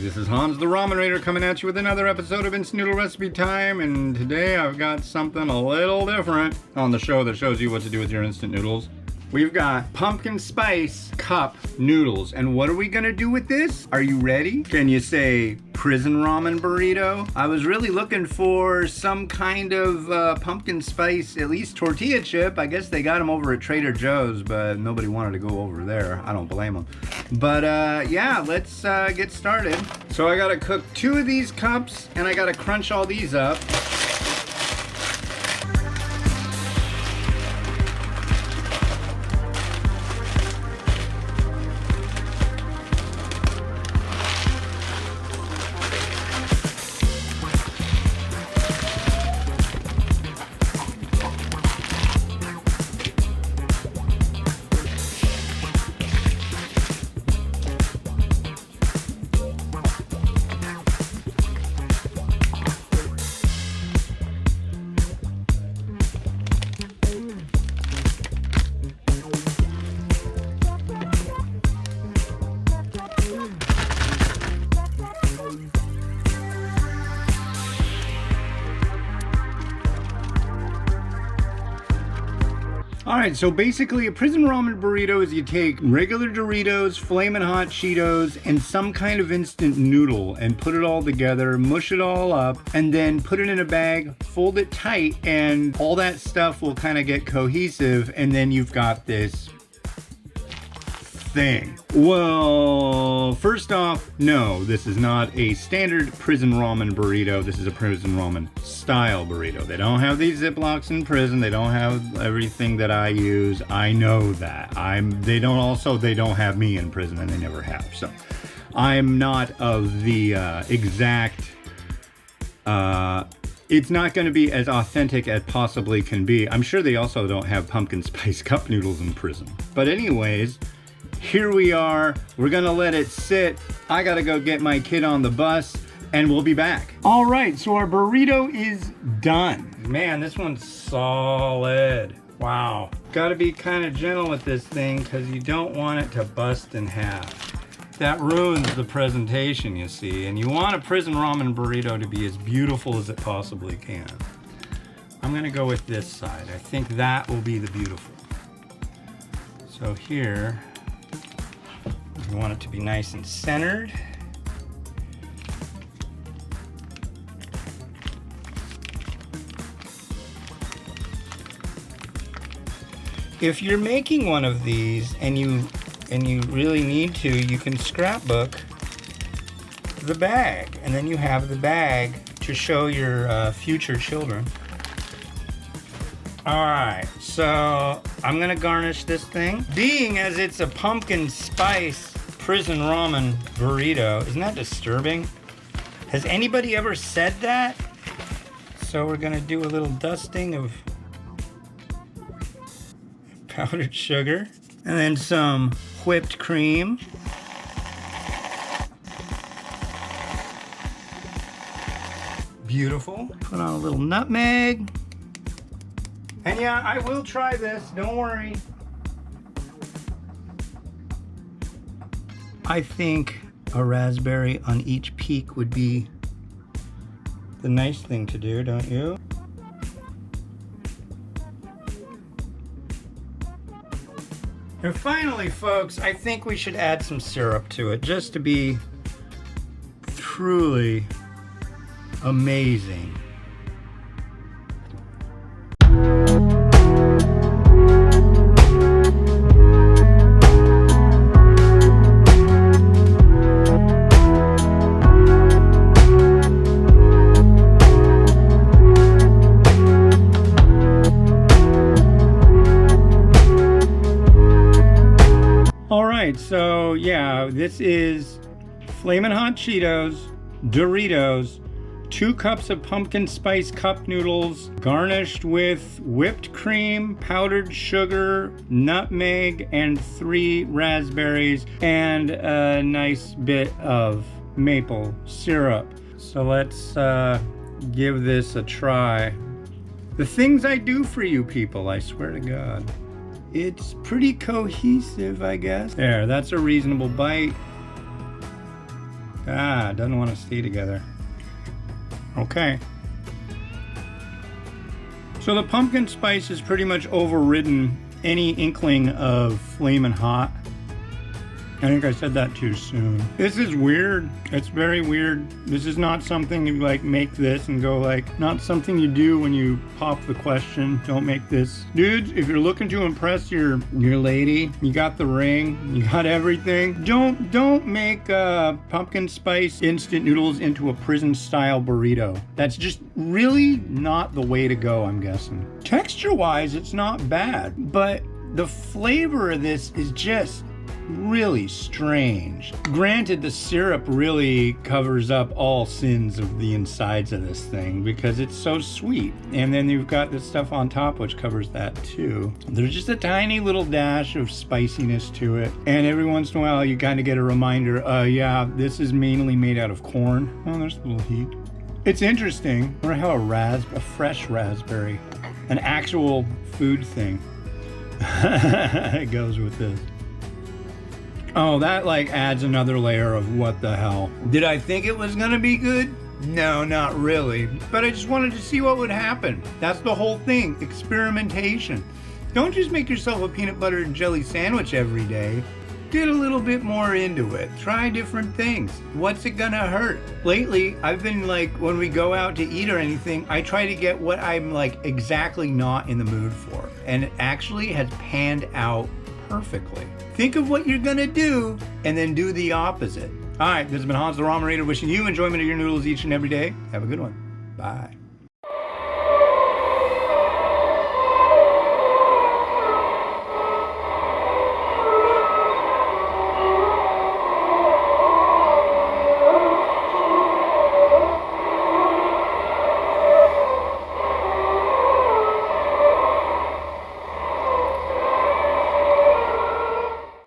this is Hans the Ramen Raider coming at you with another episode of Instant Noodle Recipe Time, and today I've got something a little different on the show that shows you what to do with your instant noodles. We've got pumpkin spice cup noodles, and what are we gonna do with this? Are you ready? Can you say prison ramen burrito? I was really looking for some kind of pumpkin spice, at least tortilla chip. I guess they got them over at Trader Joe's, but nobody wanted to go over there. I don't blame them. But yeah, let's get started. So I gotta cook 2 of these cups, and I gotta crunch all these up. Alright, so basically a prison ramen burrito is you take regular Doritos, Flamin' Hot Cheetos, and some kind of instant noodle and put it all together, mush it all up, and then put it in a bag, fold it tight, and all that stuff will kind of get cohesive, and then you've got this thing. Well, first off, no, this is not a standard prison ramen burrito. This is a prison ramen style burrito. They don't have these Ziplocs in prison. They don't have everything that I use. I know that. They don't have me in prison, and they never have. So I'm not of the exact, it's not going to be as authentic as possibly can be. I'm sure they also don't have pumpkin spice cup noodles in prison. But anyways, here we are. We're gonna let it sit. I gotta go get my kid on the bus, and we'll be back. All right, so our burrito is done. Man, this one's solid. Wow. Gotta be kind of gentle with this thing because you don't want it to bust in half. That ruins the presentation, you see, and you want a prison ramen burrito to be as beautiful as it possibly can. I'm gonna go with this side. I think that will be the beautiful. So here, we want it to be nice and centered. If you're making one of these and you really need to, you can scrapbook the bag, and then you have the bag to show your future children. Alright, so I'm gonna garnish this thing. Being as it's a pumpkin spice prison ramen burrito, isn't that disturbing? Has anybody ever said that? So we're gonna do a little dusting of powdered sugar, and then some whipped cream. Beautiful. Put on a little nutmeg. And yeah, I will try this, don't worry. I think a raspberry on each peak would be the nice thing to do, don't you? And finally, folks, I think we should add some syrup to it just to be truly amazing. So yeah, this is Flamin' Hot Cheetos, Doritos, 2 cups of pumpkin spice cup noodles, garnished with whipped cream, powdered sugar, nutmeg, and 3 raspberries, and a nice bit of maple syrup. So let's give this a try. The things I do for you people, I swear to God. It's pretty cohesive, I guess. There, that's a reasonable bite. Ah, it doesn't want to stay together. Okay. So the pumpkin spice has pretty much overridden any inkling of flamin' hot. I think I said that too soon. This is weird. It's very weird. This is not something you like make this and go like, not something you do when you pop the question. Don't make this. Dudes, if you're looking to impress your lady, you got the ring, you got everything. Don't make pumpkin spice instant noodles into a prison style burrito. That's just really not the way to go, I'm guessing. Texture wise, it's not bad, but the flavor of this is just really strange. Granted, the syrup really covers up all sins of the insides of this thing because it's so sweet. And then you've got this stuff on top which covers that too. There's just a tiny little dash of spiciness to it. And every once in a while you kind of get a reminder, yeah, this is mainly made out of corn. Oh, there's a little heat. It's interesting. I wonder how a fresh raspberry, an actual food thing, it goes with this. Oh, that like adds another layer of what the hell. Did I think it was gonna be good? No, not really. But I just wanted to see what would happen. That's the whole thing, experimentation. Don't just make yourself a peanut butter and jelly sandwich every day. Get a little bit more into it. Try different things. What's it gonna hurt? Lately, I've been like, when we go out to eat or anything, I try to get what I'm like exactly not in the mood for. And it actually has panned out perfectly. Think of what you're gonna do and then do the opposite. All right, this has been Hans the Ramen Burrito wishing you enjoyment of your noodles each and every day. Have a good one. Bye.